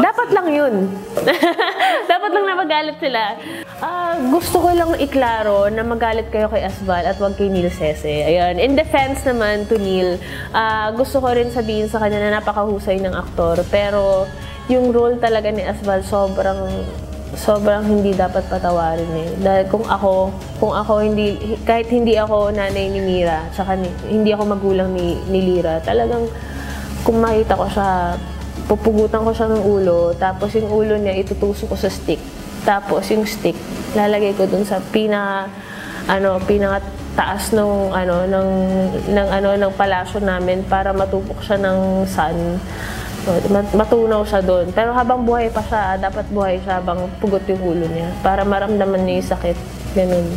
Dapat lang yun. Dapat lang na magalit sila. Gusto ko lang iklaro na magalit kayo kay Asval at wag kay Neil Sese. Ayan. In defense naman to Neil, gusto ko rin sabihin sa kanya na napakahusay ng aktor. Pero yung role talaga ni Asval sobrang hindi dapat patawarin eh. Dahil kung ako kahit hindi ako nanay ni Mira, tsaka hindi ako magulang ni Lyra, talagang kung makita ko siya, pupugutan ko siya ng ulo, tapos yung ulo niya itutusok ko sa stick. Tapos yung stick, lalagay ko dun sa pinakataas ng palasyo namin para matupok siya ng sun. Matunaw siya doon. Pero habang buhay pa siya, dapat buhay siya habang pugot yung ulo niya para maramdaman niya yung sakit. Ganun.